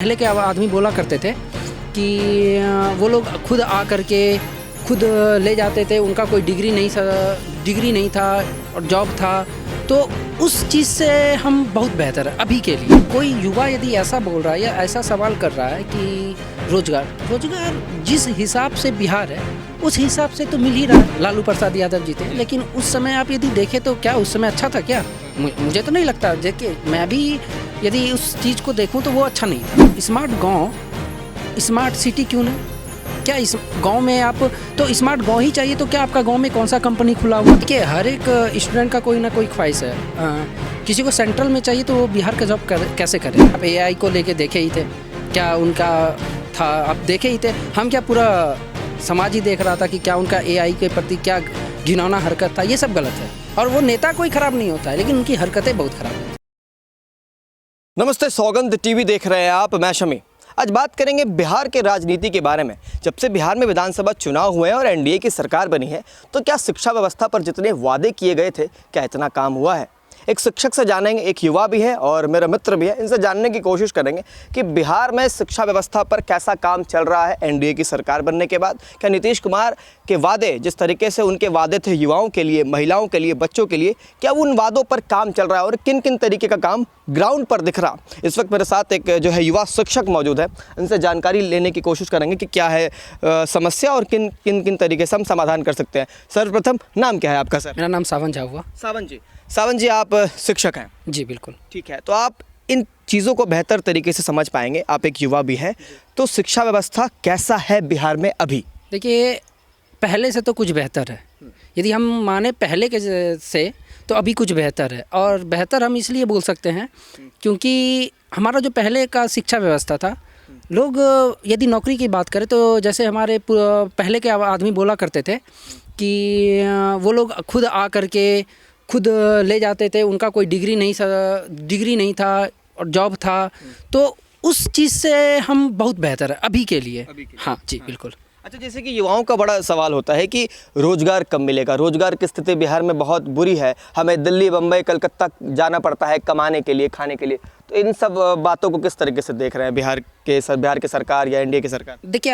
पहले के आदमी बोला करते थे कि वो लोग खुद आ करके खुद ले जाते थे, उनका कोई डिग्री नहीं था और जॉब था, तो उस चीज़ से हम बहुत बेहतर है अभी के लिए। कोई युवा यदि ऐसा बोल रहा है या ऐसा सवाल कर रहा है कि रोजगार जिस हिसाब से बिहार है उस हिसाब से तो मिल ही रहा है। लालू प्रसाद यादव जी थे, लेकिन उस समय आप यदि देखें तो क्या उस समय अच्छा था क्या? मुझे तो नहीं लगता। देखिए, मैं भी यदि उस चीज़ को देखूं तो वो अच्छा नहीं था। स्मार्ट गांव, स्मार्ट सिटी क्यों नहीं? क्या इस गांव में आप तो स्मार्ट गांव ही चाहिए, तो क्या आपका गांव में कौन सा कंपनी खुला हुआ? देखिए, हर एक स्टूडेंट का कोई ना कोई ख्वाहिश है। किसी को सेंट्रल में चाहिए तो वो बिहार का जॉब कैसे करें? आप AI को लेके देखे ही थे, क्या उनका था? आप देखे ही थे। हम क्या पूरा समाज ही देख रहा था कि क्या उनका AI के प्रति क्या घिनौना हरकत था। ये सब गलत है। और वो नेता कोई ख़राब नहीं होता है, लेकिन उनकी हरकतें बहुत ख़राब हैं। नमस्ते, सौगंध टीवी देख रहे हैं आप। मैं शमी। आज बात करेंगे बिहार के राजनीति के बारे में। जब से बिहार में विधानसभा चुनाव हुए हैं और NDA की सरकार बनी है, तो क्या शिक्षा व्यवस्था पर जितने वादे किए गए थे, क्या इतना काम हुआ है? एक शिक्षक से जानेंगे, एक युवा भी है और मेरा मित्र भी है। इनसे जानने की कोशिश करेंगे कि बिहार में शिक्षा व्यवस्था पर कैसा काम चल रहा है NDA की सरकार बनने के बाद। क्या नीतीश कुमार के वादे, जिस तरीके से उनके वादे थे युवाओं के लिए, महिलाओं के लिए, बच्चों के लिए, क्या उन वादों पर काम चल रहा है और किन किन तरीके का काम ग्राउंड पर दिख रहा? इस वक्त मेरे साथ एक जो है युवा शिक्षक मौजूद है। इनसे जानकारी लेने की कोशिश करेंगे कि क्या है समस्या और किन किन किन तरीके से हम समाधान कर सकते हैं। सर्वप्रथम, नाम क्या है आपका सर? मेरा नाम सावन झा हुआ। सावन जी, आप शिक्षक हैं? जी बिल्कुल। ठीक है, तो आप इन चीज़ों को बेहतर तरीके से समझ पाएंगे। आप एक युवा भी हैं, तो शिक्षा व्यवस्था कैसा है बिहार में अभी? देखिए, पहले से तो कुछ बेहतर है। यदि हम माने पहले के से, तो अभी कुछ बेहतर है। और बेहतर हम इसलिए बोल सकते हैं क्योंकि हमारा जो पहले का शिक्षा व्यवस्था था, लोग यदि नौकरी की बात करें तो जैसे हमारे पहले के आदमी बोला करते थे कि वो लोग खुद आ करके खुद ले जाते थे, उनका कोई डिग्री नहीं था और जॉब था, तो उस चीज़ से हम बहुत बेहतर है अभी के लिए। हाँ जी, बिल्कुल। अच्छा, जैसे कि युवाओं का बड़ा सवाल होता है कि रोज़गार कब मिलेगा। रोज़गार की स्थिति बिहार में बहुत बुरी है। हमें दिल्ली, बम्बई, कलकत्ता जाना पड़ता है कमाने के लिए, खाने के लिए। तो इन सब बातों को किस तरीके से देख रहे हैं बिहार की सरकार या NDA की सरकार? देखिए,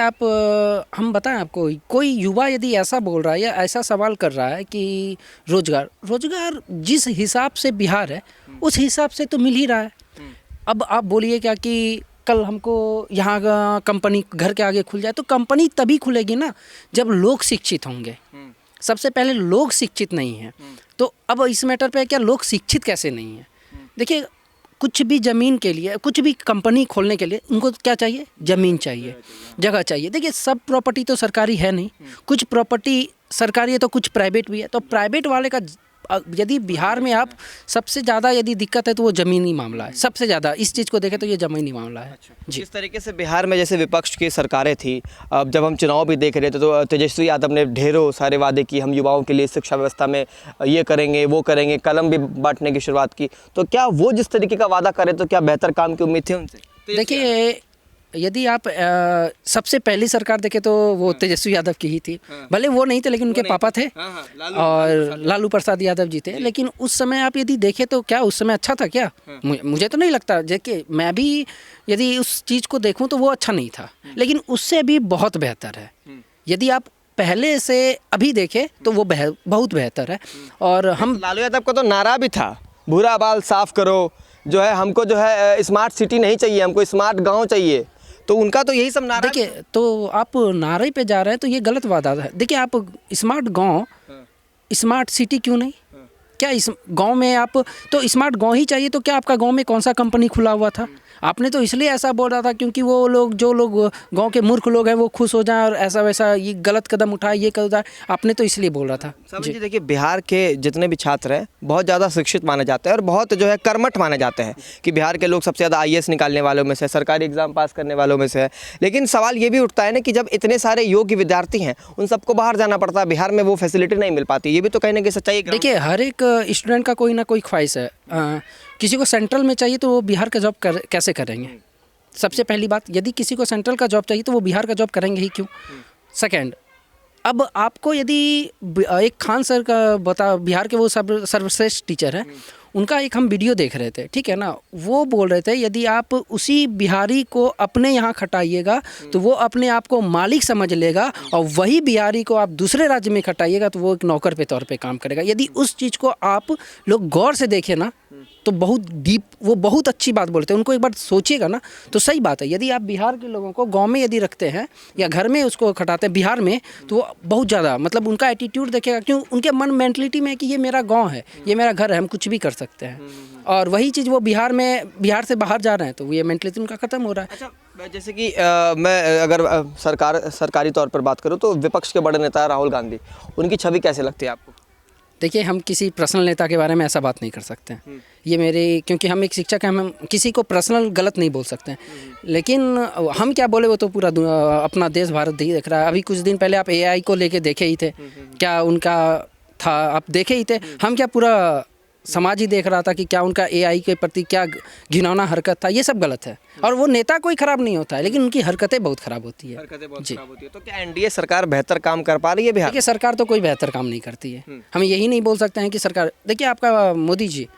हम बताएं आपको, कोई युवा यदि ऐसा बोल रहा है या ऐसा सवाल कर रहा है कि रोज़गार जिस हिसाब से बिहार है उस हिसाब से तो मिल ही रहा है। अब आप बोलिए क्या कि कल हमको यहाँ कंपनी घर के आगे खुल जाए, तो कंपनी तभी खुलेगी ना जब लोग शिक्षित होंगे। सबसे पहले लोग शिक्षित नहीं हैं, तो अब इस मैटर पे क्या लोग शिक्षित कैसे नहीं हैं? देखिए, कुछ भी ज़मीन के लिए, कुछ भी कंपनी खोलने के लिए उनको क्या चाहिए? ज़मीन चाहिए, जगह चाहिए। देखिए, सब प्रॉपर्टी तो सरकारी है नहीं, कुछ प्रॉपर्टी सरकारी है तो कुछ प्राइवेट भी है। तो प्राइवेट वाले का यदि बिहार में आप सबसे ज़्यादा यदि दिक्कत है तो वो ज़मीनी मामला है। सबसे ज़्यादा इस चीज़ को देखें तो ये ज़मीनी मामला है। जी, इस तरीके से बिहार में जैसे विपक्ष की सरकारें थी, अब जब हम चुनाव भी देख रहे थे तो तेजस्वी यादव ने ढेरों सारे वादे किए, हम युवाओं के लिए शिक्षा व्यवस्था में ये करेंगे, वो करेंगे, कलम भी बांटने की शुरुआत की। तो क्या वो जिस तरीके का वादा करे तो क्या बेहतर काम की उम्मीद थी उनसे? देखिए, यदि आप सबसे पहली सरकार देखें तो वो तेजस्वी यादव की ही थी। भले वो नहीं थे, लेकिन उनके पापा थे और लालू प्रसाद यादव जी थे। लेकिन उस समय आप यदि देखें तो क्या उस समय अच्छा था क्या? मुझे तो नहीं लगता। देखिए, मैं भी यदि उस चीज़ को देखूं तो वो अच्छा नहीं था, लेकिन उससे भी बहुत बेहतर है। यदि आप पहले से अभी देखें तो वो बहुत बेहतर है। और हम लालू यादव का तो नारा भी था, भूरा बाल साफ करो, जो है हमको जो है स्मार्ट सिटी नहीं चाहिए, हमको स्मार्ट गाँव चाहिए। तो उनका तो यही सब नारा। देखिए, तो आप नारे पे जा रहे हैं तो ये गलत वादा है। देखिए, आप स्मार्ट गांव, स्मार्ट सिटी क्यों नहीं? क्या इस गांव में आप तो स्मार्ट गांव ही चाहिए, तो क्या आपका गांव में कौन सा कंपनी खुला हुआ था? आपने तो इसलिए ऐसा बोल रहा था क्योंकि वो लोग, जो लोग गांव के मूर्ख लोग हैं, वो खुश हो जाएं और ऐसा वैसा ये गलत कदम उठाए, ये कर जाए। आपने तो इसलिए बोल रहा था। जी, देखिए, बिहार के जितने भी छात्र हैं बहुत ज़्यादा शिक्षित माने जाते हैं और बहुत जो है कर्मठ माने जाते हैं कि बिहार के लोग सबसे ज़्यादा IAS निकालने वालों में से, सरकारी एग्जाम पास करने वालों में से है। लेकिन सवाल ये भी उठता है ना कि जब इतने सारे योग्य विद्यार्थी हैं, उन सबको बाहर जाना पड़ता है, बिहार में वो फैसिलिटी नहीं मिल पाती। ये भी तो कहीं ना कहीं सच्चाई है। देखिए, हर एक स्टूडेंट का कोई ना कोई ख्वाहिश है। किसी को सेंट्रल में चाहिए तो वो बिहार का जॉब कैसे करेंगे? सबसे पहली बात, यदि किसी को सेंट्रल का जॉब चाहिए तो वो बिहार का जॉब करेंगे ही क्यों? सेकंड, अब आपको यदि एक खान सर का बिहार के वो सर्वश्रेष्ठ टीचर है, उनका एक हम वीडियो देख रहे थे, ठीक है ना, वो बोल रहे थे यदि आप उसी बिहारी को अपने यहाँ खटाइएगा तो वो अपने आप को मालिक समझ लेगा, और वही बिहारी को आप दूसरे राज्य में खटाइएगा तो वो एक नौकर पे तौर पे काम करेगा। यदि उस चीज़ को आप लोग गौर से देखें ना तो बहुत डीप, वो बहुत अच्छी बात बोलते हैं, उनको एक बार सोचिएगा ना तो सही बात है। यदि आप बिहार के लोगों को गांव में यदि रखते हैं या घर में उसको खटाते हैं बिहार में, तो वो बहुत ज़्यादा मतलब उनका एटीट्यूड देखेगा, क्यों उनके मन मेंटलिटी में है कि ये मेरा गांव है, ये मेरा घर है, हम कुछ भी कर सकते हैं। और वही चीज़ वो बिहार से बाहर जा रहे हैं तो ये मेंटलिटी उनका ख़त्म हो रहा है। अच्छा, जैसे कि मैं अगर सरकारी तौर पर बात करूँ तो विपक्ष के बड़े नेता राहुल गांधी, उनकी छवि कैसे लगती है आपको? देखिए, हम किसी पर्सनल नेता के बारे में ऐसा बात नहीं कर सकते हैं, ये मेरी, क्योंकि हम एक शिक्षक हैं, हम किसी को पर्सनल गलत नहीं बोल सकते हैं। लेकिन हम क्या बोले वो तो पूरा अपना देश भारत ही देख रहा है। अभी कुछ दिन पहले आप AI को लेके देखे ही थे, क्या उनका था, आप देखे ही थे। हम क्या, पूरा समाज ही देख रहा था कि क्या उनका AI के प्रति क्या घिनौना हरकत था। ये सब गलत है, और वो नेता कोई ख़राब नहीं होता है, लेकिन उनकी हरकतें बहुत ख़राब होती है। खराब होती है। तो क्या NDA सरकार बेहतर काम कर पा रही है बिहार? देखिए, सरकार तो कोई बेहतर काम नहीं करती है। हम यही नहीं बोल सकते हैं कि सरकार, देखिए आपका मोदी जी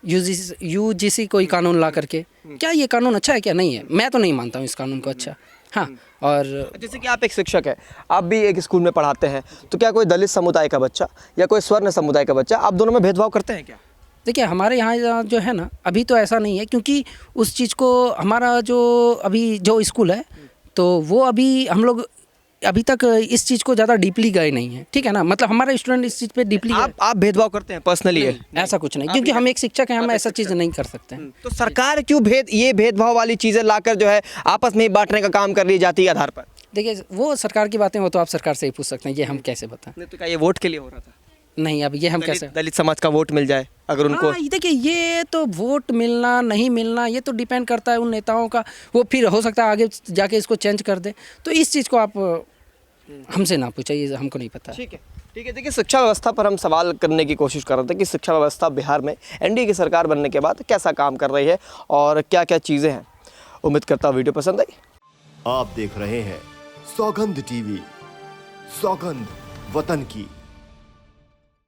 UGC कोई कानून ला करके, क्या ये कानून अच्छा है क्या? नहीं है, मैं तो नहीं मानता हूँ इस कानून को अच्छा। हाँ, और जैसे कि आप एक शिक्षक हैं, आप भी एक स्कूल में पढ़ाते हैं, तो क्या कोई दलित समुदाय का बच्चा या कोई स्वर्ण समुदाय का बच्चा, आप दोनों में भेदभाव करते हैं क्या? देखिए, हमारे यहाँ जो है ना, अभी तो ऐसा नहीं है, क्योंकि उस चीज़ को हमारा जो अभी जो स्कूल है तो वो अभी हम लोग अभी तक इस चीज़ को ज़्यादा डीपली गए नहीं है, ठीक है ना। मतलब हमारे स्टूडेंट इस चीज़ पे डीपली आप भेदभाव करते हैं पर्सनली? ऐसा कुछ नहीं, क्योंकि हम एक शिक्षक हैं, हम ऐसा चीज़ नहीं कर सकते हैं। तो सरकार क्यों ये भेदभाव वाली चीज़ें लाकर जो है आपस में ही बांटने का काम कर रही है जाति के आधार पर? देखिए, वो सरकार की बातें हो तो आप सरकार से ही पूछ सकते हैं, ये हम कैसे बताएं। नहीं तो क्या ये वोट के लिए हो रहा था? नहीं, अब ये हम कैसे, दलित समाज का वोट मिल जाए अगर उनको? हाँ, देखिए, ये तो वोट मिलना नहीं मिलना ये तो डिपेंड करता है उन नेताओं का, वो फिर हो सकता है आगे जाके इसको चेंज कर दे। तो इस चीज़ को आप हमसे ना पूछा, ये हमको नहीं पता। ठीक है, ठीक है। देखिए, शिक्षा व्यवस्था पर हम सवाल करने की कोशिश कर रहे थे कि शिक्षा व्यवस्था बिहार में NDA की सरकार बनने के बाद कैसा काम कर रही है और क्या क्या चीज़ें हैं। उम्मीद करता हूँ वीडियो पसंद आई। आप देख रहे हैं सौगंध TV, सौगंध वतन की।